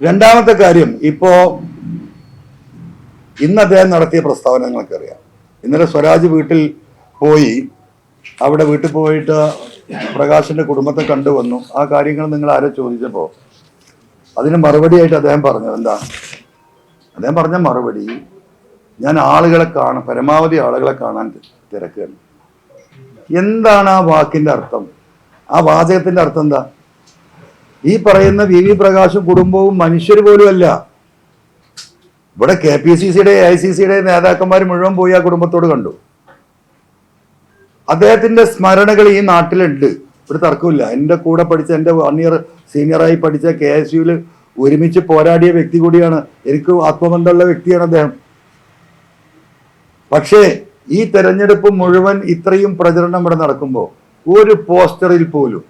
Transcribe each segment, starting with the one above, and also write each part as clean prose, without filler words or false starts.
രണ്ടാമത്തെ കാര്യം, ഇന്ന് അദ്ദേഹം നടത്തിയ പ്രസ്താവന നിങ്ങൾക്കറിയാം. ഇന്നലെ സ്വരാജ് വീട്ടിൽ പോയിട്ട് പ്രകാശിന്റെ കുടുംബത്തെ കണ്ടുവന്നു. ആ കാര്യങ്ങൾ നിങ്ങൾ ആരോ ചോദിച്ചപ്പോൾ അതിന് മറുപടിയായിട്ട് അദ്ദേഹം പറഞ്ഞത് എന്താ? അദ്ദേഹം പറഞ്ഞ മറുപടി, ഞാൻ പരമാവധി ആളുകളെ കാണാൻ തിരക്കുകയാണ്. എന്താണ് ആ വാക്കിന്റെ അർത്ഥം? ആ വാചകത്തിന്റെ അർത്ഥം എന്താ? ഈ പറയുന്ന VV പ്രകാശും കുടുംബവും മനുഷ്യർ പോലും അല്ല. ഇവിടെ KPCCയുടെ AICCയുടെ നേതാക്കന്മാർ മുഴുവൻ പോയി ആ കുടുംബത്തോട് കണ്ടു. അദ്ദേഹത്തിന്റെ സ്മരണകൾ ഈ നാട്ടിലുണ്ട്, ഒരു തർക്കമില്ല. എൻ്റെ കൂടെ പഠിച്ച, എൻ്റെ 1 ഇയർ സീനിയറായി പഠിച്ച KSUവിൽ ഒരുമിച്ച് പോരാടിയ വ്യക്തി കൂടിയാണ്. എനിക്ക് ആത്മബന്ധമുള്ള വ്യക്തിയാണ് അദ്ദേഹം. പക്ഷേ ഈ തെരഞ്ഞെടുപ്പ് മുഴുവൻ ഇത്രയും പ്രചരണം ഇവിടെ നടക്കുമ്പോൾ ഒരു പോസ്റ്ററിൽ പോലും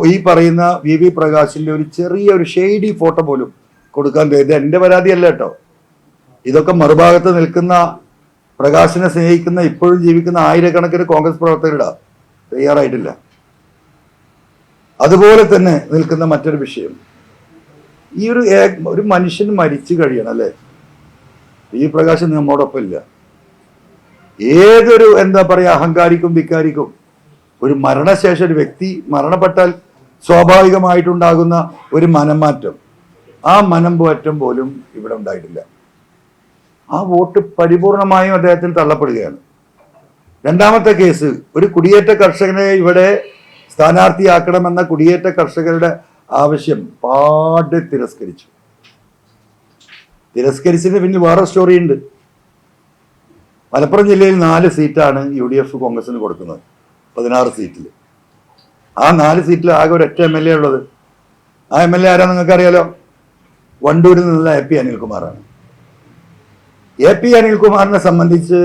ഈ പറയുന്ന VV പ്രകാശിന്റെ ഒരു ചെറിയൊരു ഷെയ്ഡി ഫോട്ടോ പോലും കൊടുക്കാൻ കഴിയും. എൻ്റെ പരാതിയല്ല കേട്ടോ, ഇതൊക്കെ മറുഭാഗത്ത് നിൽക്കുന്ന, പ്രകാശിനെ സ്നേഹിക്കുന്ന, ഇപ്പോഴും ജീവിക്കുന്ന ആയിരക്കണക്കിന് കോൺഗ്രസ് പ്രവർത്തകരുടെ തയ്യാറായിട്ടില്ല. അതുപോലെ തന്നെ നിൽക്കുന്ന മറ്റൊരു വിഷയം, ഈ ഒരു മനുഷ്യൻ മരിച്ചു കഴിയണം അല്ലേ? VV പ്രകാശ് നമ്മോടൊപ്പം ഇല്ല. ഏതൊരു അഹങ്കാരിക്കും ധിക്കാരിക്കും ഒരു മരണശേഷം ഒരു വ്യക്തി മരണപ്പെട്ടാൽ സ്വാഭാവികമായിട്ടുണ്ടാകുന്ന ഒരു മനംമാറ്റം, ആ മനംമാറ്റം പോലും ഇവിടെ ഉണ്ടായിട്ടില്ല. ആ വോട്ട് പരിപൂർണമായും അദ്ദേഹത്തിന് തള്ളപ്പെടുകയാണ്. രണ്ടാമത്തെ കേസ്, ഒരു കുടിയേറ്റ കർഷകനെ ഇവിടെ സ്ഥാനാർത്ഥിയാക്കണമെന്ന കുടിയേറ്റ കർഷകരുടെ ആവശ്യം പാടെ തിരസ്കരിച്ചതിന് പിന്നിൽ വേറെ സ്റ്റോറി ഉണ്ട്. മലപ്പുറം ജില്ലയിൽ 4 സീറ്റാണ് UDF കോൺഗ്രസിന് കൊടുക്കുന്നത്, 16 സീറ്റിൽ. ആ 4 സീറ്റിൽ ആകെ ഒരൊറ്റ MLA ഉള്ളത്. ആ MLA ആരാ നിങ്ങൾക്കറിയാലോ? വണ്ടൂരിൽ നിന്നുള്ള AP അനിൽകുമാറാണ്. AP അനിൽകുമാറിനെ സംബന്ധിച്ച്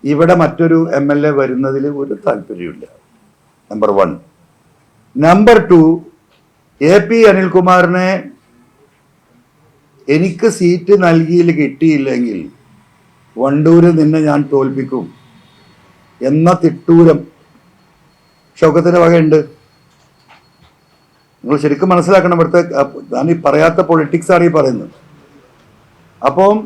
ഇവിടെ മറ്റൊരു MLA വരുന്നതിൽ ഒരു താല്പര്യമില്ല, നമ്പർ 1. നമ്പർ 2, AP അനിൽകുമാറിനെ എനിക്ക് സീറ്റ് കിട്ടിയില്ലെങ്കിൽ വണ്ടൂരിൽ നിന്നെ ഞാൻ തോൽപ്പിക്കും എന്ന തിട്ടൂരം ഷൗക്കത്തിന്റെ വകയുണ്ട്. നിങ്ങൾ ശരിക്കും മനസ്സിലാക്കണം. ഇവിടുത്തെ ഞാൻ ഈ പറയാത്ത പൊളിറ്റിക്സ് ആണ് ഈ പറയുന്നത്. അപ്പം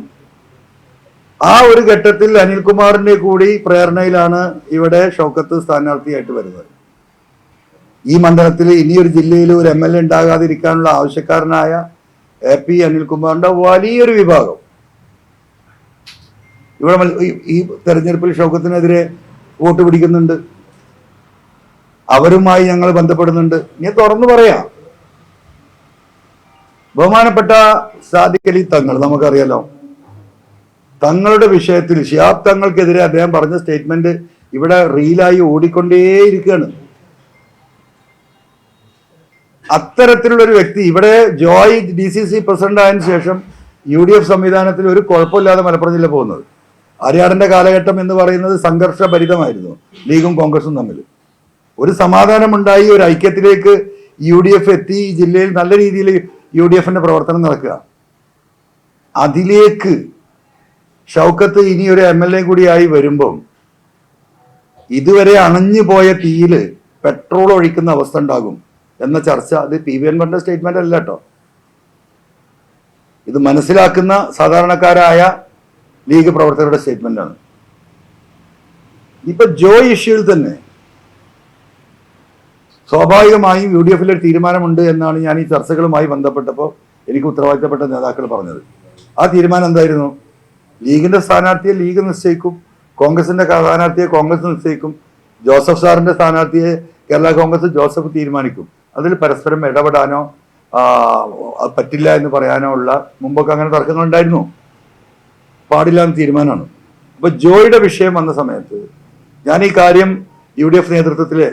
ആ ഒരു ഘട്ടത്തിൽ അനിൽകുമാറിന്റെ കൂടി പ്രേരണയിലാണ് ഇവിടെ ഷൗക്കത്ത് സ്ഥാനാർത്ഥിയായിട്ട് വരുന്നത്. ഈ മണ്ഡലത്തിൽ ഇനിയൊരു ജില്ലയിൽ ഒരു MLA ഉണ്ടാകാതിരിക്കാനുള്ള ആവശ്യക്കാരനായ AP അനിൽകുമാറിന്റെ വലിയൊരു വിഭാഗം ഇവിടെ ഈ തെരഞ്ഞെടുപ്പിൽ ഷൗക്കത്തിനെതിരെ വോട്ട് പിടിക്കുന്നുണ്ട്. അവരുമായി ഞങ്ങൾ ബന്ധപ്പെടുന്നുണ്ട്. ഇനി തുറന്നു പറയാം. ബഹുമാനപ്പെട്ട സാദിഖ് അലി തങ്ങൾ, നമുക്കറിയാലോ, തങ്ങളുടെ വിഷയത്തിൽ ശിഹാബ് തങ്ങൾക്കെതിരെ അദ്ദേഹം പറഞ്ഞ സ്റ്റേറ്റ്മെന്റ് ഇവിടെ റീലായി ഓടിക്കൊണ്ടേയിരിക്കുകയാണ്. അത്തരത്തിലുള്ള ഒരു വ്യക്തി ഇവിടെ ജോയ് DCC പ്രസിഡന്റ് ആയതിനു ശേഷം UDF സംവിധാനത്തിൽ ഒരു കുഴപ്പമില്ലാതെ മലപ്പുറം ജില്ല പോകുന്നത്. ആര്യാടന്റെ കാലഘട്ടം എന്ന് പറയുന്നത് സംഘർഷഭരിതമായിരുന്നു ലീഗും കോൺഗ്രസും തമ്മിൽ. ഒരു സമാധാനമുണ്ടായി, ഒരു ഐക്യത്തിലേക്ക് UDF എത്തി. ഈ ജില്ലയിൽ നല്ല രീതിയിൽ UDFന്റെ പ്രവർത്തനം നടക്കുക. അതിലേക്ക് ഷൗക്കത്ത് ഇനി ഒരു MLA കൂടിയായി വരുമ്പം ഇതുവരെ അണഞ്ഞു പോയ തീയില് പെട്രോൾ ഒഴിക്കുന്ന അവസ്ഥ ഉണ്ടാകും എന്ന ചർച്ച, അത് PV അൻവറിന്റെ സ്റ്റേറ്റ്മെന്റ് അല്ല കേട്ടോ. ഇത് മനസ്സിലാക്കുന്ന സാധാരണക്കാരായ ലീഗ് പ്രവർത്തകരുടെ സ്റ്റേറ്റ്മെന്റ് ആണ്. ഇപ്പൊ ജോയ് ഇഷ്യൂവിൽ തന്നെ സ്വാഭാവികമായും UDFൽ ഒരു തീരുമാനമുണ്ട് എന്നാണ് ഞാൻ ഈ ചർച്ചകളുമായി ബന്ധപ്പെട്ടപ്പോൾ എനിക്ക് ഉത്തരവാദിത്തപ്പെട്ട നേതാക്കൾ പറഞ്ഞത്. ആ തീരുമാനം എന്തായിരുന്നു? ലീഗിന്റെ സ്ഥാനാർത്ഥിയെ ലീഗ് നിശ്ചയിക്കും, കോൺഗ്രസിന്റെ സ്ഥാനാർത്ഥിയെ കോൺഗ്രസ് നിശ്ചയിക്കും, ജോസഫ് സാറിന്റെ സ്ഥാനാർത്ഥിയെ കേരള കോൺഗ്രസ് ജോസഫ് തീരുമാനിക്കും. അതിൽ പരസ്പരം ഇടപെടാനോ പറ്റില്ല എന്ന് പറയാനോ ഉള്ള, മുമ്പൊക്കെ അങ്ങനെ തർക്കങ്ങൾ ഉണ്ടായിരുന്നു, പാടില്ല എന്ന തീരുമാനമാണ്. അപ്പൊ ജോയുടെ വിഷയം വന്ന സമയത്ത് ഞാൻ ഈ കാര്യം UDF നേതൃത്വത്തിലെ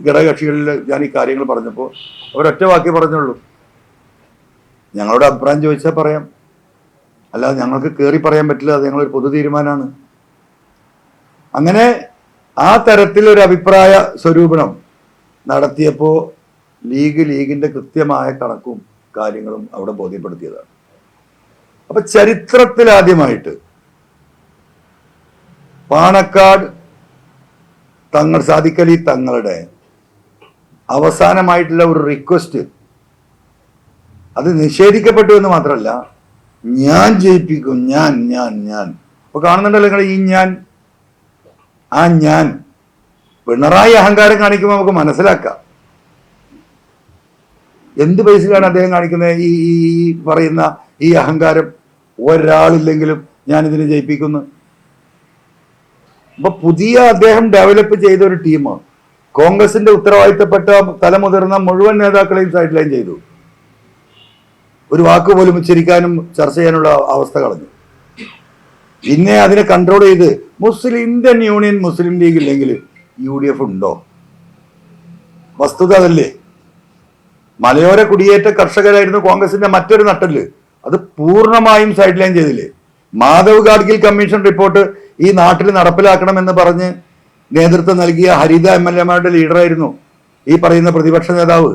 ഘടകകക്ഷികളിൽ ഞാൻ ഈ കാര്യങ്ങൾ പറഞ്ഞപ്പോൾ അവരൊറ്റ വാക്കേ പറഞ്ഞുള്ളൂ, ഞങ്ങളുടെ അഭിപ്രായം ചോദിച്ചാൽ പറയാം, അല്ലാതെ ഞങ്ങൾക്ക് കയറി പറയാൻ പറ്റില്ല, അത് ഞങ്ങളൊരു പൊതു തീരുമാനമാണ്. അങ്ങനെ ആ തരത്തിലൊരു അഭിപ്രായ സ്വരൂപണം നടത്തിയപ്പോൾ ലീഗിന്റെ കൃത്യമായ കണക്കും കാര്യങ്ങളും അവിടെ ബോധ്യപ്പെടുത്തിയതാണ്. അപ്പൊ ചരിത്രത്തിലാദ്യമായിട്ട് പാണക്കാട് സാദിഖ് അലി തങ്ങളുടെ അവസാനമായിട്ടുള്ള ഒരു റിക്വസ്റ്റ് അത് നിഷേധിക്കപ്പെട്ടു എന്ന് മാത്രമല്ല, ഞാൻ ജയിപ്പിക്കും, ഞാൻ അപ്പൊ കാണുന്നുണ്ടല്ലോ നിങ്ങൾ ഈ ഞാൻ പിണറായി അഹങ്കാരം കാണിക്കുമ്പോൾ നമുക്ക് മനസ്സിലാക്കാം എന്ത് ബേസിലാണ് അദ്ദേഹം കാണിക്കുന്നത്. ഈ പറയുന്ന ഈ അഹങ്കാരം, ഒരാളില്ലെങ്കിലും ഞാൻ ഇതിനെ ജയിപ്പിക്കുന്നു. അപ്പൊ പുതിയ അദ്ദേഹം ഡെവലപ്പ് ചെയ്ത ഒരു ടീമാണ്. കോൺഗ്രസിന്റെ ഉത്തരവാദിത്തപ്പെട്ട തലമുതിർന്ന മുഴുവൻ നേതാക്കളെയും സൈഡ് ലൈൻ ചെയ്തു. ഒരു വാക്ക് പോലും ഉച്ചരിക്കാനും ചർച്ച ചെയ്യാനുള്ള അവസ്ഥ കളഞ്ഞു. പിന്നെ അതിനെ കൺട്രോൾ ചെയ്ത് ഇന്ത്യൻ യൂണിയൻ മുസ്ലിം ലീഗ് ഇല്ലെങ്കിൽ UDF ഉണ്ടോ? വസ്തുത അതല്ലേ. മലയോര കുടിയേറ്റ കർഷകരായിരുന്നു കോൺഗ്രസിന്റെ മറ്റൊരു നട്ടല്. അത് പൂർണ്ണമായും സൈഡ് ലൈൻ ചെയ്തില്ലേ. മാധവ് ഗാഡ്ഗിൽ കമ്മീഷൻ റിപ്പോർട്ട് ഈ നാട്ടിൽ നടപ്പിലാക്കണമെന്ന് പറഞ്ഞ് നേതൃത്വം നൽകിയ ഹരിത MLA-മാരുടെ ലീഡറായിരുന്നു ഈ പറയുന്ന പ്രതിപക്ഷ നേതാവ്.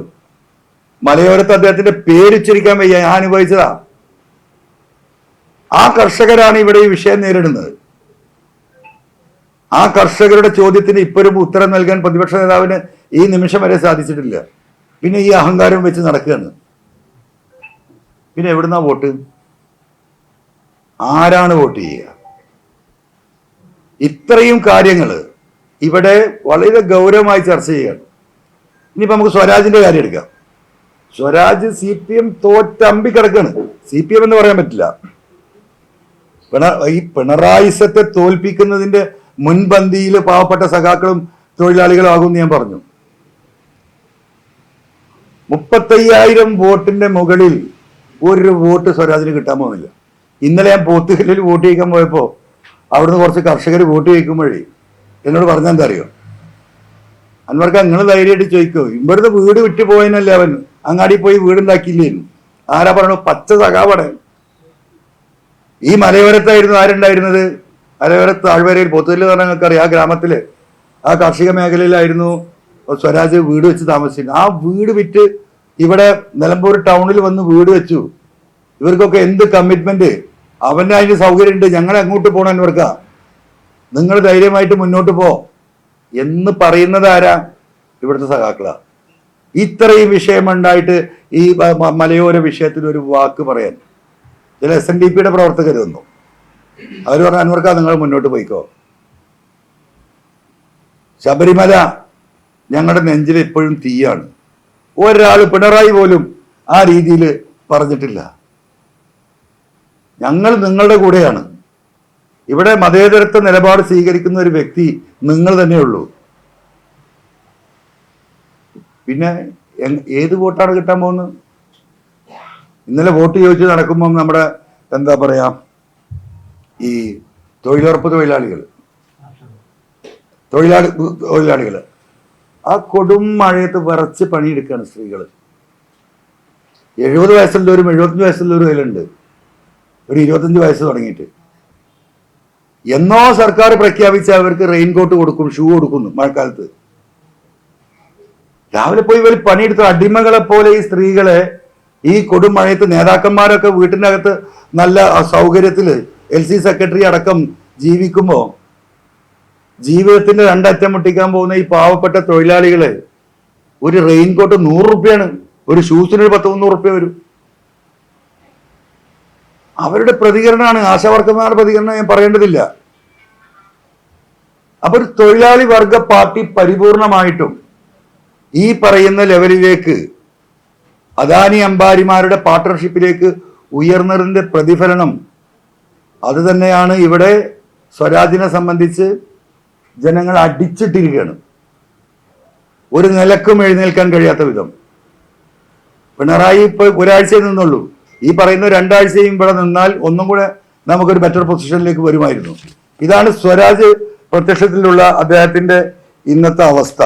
മലയോരത്ത് അദ്ദേഹത്തിന്റെ പേരുച്ചരിക്കാൻ വയ്യ, ഞാൻ അനുഭവിച്ചതാ. ആ കർഷകരാണ് ഇവിടെ ഈ വിഷയം നേരിടുന്നത്. ആ കർഷകരുടെ ചോദ്യത്തിന് ഇപ്പോഴും ഉത്തരം നൽകാൻ പ്രതിപക്ഷ നേതാവിന് ഈ നിമിഷം വരെ സാധിച്ചിട്ടില്ല. പിന്നെ ഈ അഹങ്കാരം വെച്ച് നടക്കുകയാണ്. പിന്നെ എവിടുന്നാ വോട്ട്? ആരാണ് വോട്ട് ചെയ്യുക? ഇത്രയും കാര്യങ്ങൾ ഇവിടെ വളരെ ഗൗരവമായി ചർച്ച ചെയ്യുകയാണ്. ഇനിയിപ്പോ നമുക്ക് സ്വരാജിന്റെ കാര്യം എടുക്കാം. സ്വരാജ് CPM തോറ്റമ്പി കിടക്കാണ്. CPM എന്ന് പറയാൻ പറ്റില്ല. ഈ പിണറായിസത്തെ തോൽപ്പിക്കുന്നതിന്റെ മുൻപന്തിയിൽ പാവപ്പെട്ട സഖാക്കളും തൊഴിലാളികളും ആകുമെന്ന് ഞാൻ പറഞ്ഞു. 35,000 വോട്ടിന്റെ മുകളിൽ ഒരു വോട്ട് സ്വരാജിന് കിട്ടാൻ പോകുന്നില്ല. ഇന്നലെ ഞാൻ പോത്തുകല്ലിൽ വോട്ട് ചെയ്യിക്കാൻ പോയപ്പോ അവിടുന്ന് കുറച്ച് കർഷകർ വോട്ട് ചെയ്യിക്കുമ്പോഴേ എന്നോട് പറഞ്ഞെന്താ അറിയോ, അൻവർക്ക് നിങ്ങൾ ധൈര്യമായിട്ട് ചോദിക്കോ, ഇവിടുന്ന് വീട് വിട്ടു പോയനല്ലേ അവൻ, അങ്ങാടി പോയി വീടുണ്ടാക്കിയില്ലേന്നു. ആരാ പറഞ്ഞു? പച്ച സഖാവാണ്. ഈ മലയോരത്തായിരുന്നു ആരുണ്ടായിരുന്നത്? മലയോരത്ത് താഴ്വരയിൽ പോത്തുകല്ല് പറഞ്ഞാൽ നിങ്ങൾക്കറിയാം, ആ ഗ്രാമത്തില് ആ കാർഷിക മേഖലയിലായിരുന്നു സ്വരാജ് വീട് വെച്ച് താമസിച്ചിരുന്നത്. ആ വീട് വിറ്റ് ഇവിടെ നിലമ്പൂർ ടൗണിൽ വന്ന് വീട് വെച്ചു. ഇവർക്കൊക്കെ എന്ത് കമ്മിറ്റ്മെന്റ്! അവന് അതിന് സൗകര്യമുണ്ട്, ഞങ്ങളെ അങ്ങോട്ട് പോകണം അൻവർക്കാ, നിങ്ങൾ ധൈര്യമായിട്ട് മുന്നോട്ട് പോ എന്ന് പറയുന്നത് ആരാ? ഇവിടുത്തെ സഖാക്കളാ. ഇത്രയും വിഷയമുണ്ടായിട്ട് ഈ മലയോര വിഷയത്തിൽ ഒരു വാക്ക് പറയാൻ ചില SNDP-യുടെ പ്രവർത്തകർ വന്നു. അവർ പറഞ്ഞു, അൻവർക്കാ നിങ്ങൾ മുന്നോട്ട് പോയിക്കോ. ശബരിമല ഞങ്ങളുടെ നെഞ്ചിൽ ഇപ്പോഴും തീയാണ്. ഒരാൾ, പിണറായി പോലും ആ രീതിയിൽ പറഞ്ഞിട്ടില്ല. ഞങ്ങൾ നിങ്ങളുടെ കൂടെയാണ്. ഇവിടെ മതേതരത്വ നിലപാട് സ്വീകരിക്കുന്ന ഒരു വ്യക്തി നിങ്ങൾ തന്നെയുള്ളൂ. പിന്നെ ഏത് വോട്ടാണ് കിട്ടാൻ പോകുന്നത്? ഇന്നലെ വോട്ട് ചോദിച്ച് നടക്കുമ്പം നമ്മുടെ എന്താ പറയാ, ഈ തൊഴിലുറപ്പ് തൊഴിലാളികൾ ആ കൊടും മഴയത്ത് വിറച്ച് പണിയെടുക്കുകയാണ് സ്ത്രീകൾ. 70 വയസ്സുള്ളവരും 75 വയസ്സുള്ളവരും അതിലുണ്ട്. ഒരു 25 വയസ്സ് തുടങ്ങിയിട്ട് എന്നോ സർക്കാർ പ്രഖ്യാപിച്ച അവർക്ക് റെയിൻകോട്ട് കൊടുക്കും, ഷൂ കൊടുക്കുന്നു മഴക്കാലത്ത്. രാവിലെ പോയി ഇവർ പണിയെടുത്ത അടിമകളെ പോലെ ഈ സ്ത്രീകളെ ഈ കൊടും മഴയത്ത്, നേതാക്കന്മാരൊക്കെ വീട്ടിൻ്റെ അകത്ത് നല്ല സൗകര്യത്തില് LC സെക്രട്ടറി അടക്കം ജീവിക്കുമ്പോ ജീവിതത്തിന്റെ രണ്ടറ്റം മുട്ടിക്കാൻ പോകുന്ന ഈ പാവപ്പെട്ട തൊഴിലാളികളെ ഒരു റെയിൻകോട്ട് 100 രൂപയാണ്, ഒരു ഷൂസിന് 10-300 രൂപ വരും. അവരുടെ പ്രതികരണമാണ്, ആശാവർക്കന്മാരുടെ പ്രതികരണം ഞാൻ പറയേണ്ടതില്ല. അപ്പൊ ഒരു തൊഴിലാളി വർഗ പാർട്ടി പരിപൂർണമായിട്ടും ഈ പറയുന്ന ലെവലിലേക്ക്, അദാനി അംബാനിമാരുടെ പാർട്ട്ണർഷിപ്പിലേക്ക് ഉയർന്നതിന്റെ പ്രതിഫലനം അത് തന്നെയാണ്. ഇവിടെ സ്വരാജിനെ സംബന്ധിച്ച് ജനങ്ങൾ അടിച്ചിട്ടിരിക്കുകയാണ്, ഒരു നിലക്കും എഴുന്നേൽക്കാൻ കഴിയാത്ത വിധം. പിണറായി ഇപ്പൊ ഒരാഴ്ചയെ നിന്നുള്ളൂ. ഈ പറയുന്ന 2 ആഴ്ചയും ഇവിടെ നിന്നാൽ ഒന്നും കൂടെ നമുക്കൊരു ബെറ്റർ പൊസിഷനിലേക്ക് വരുമായിരുന്നു. ഇതാണ് സ്വരാജ് പ്രത്യക്ഷത്തിലുള്ള അദ്ദേഹത്തിന്റെ ഇന്നത്തെ അവസ്ഥ.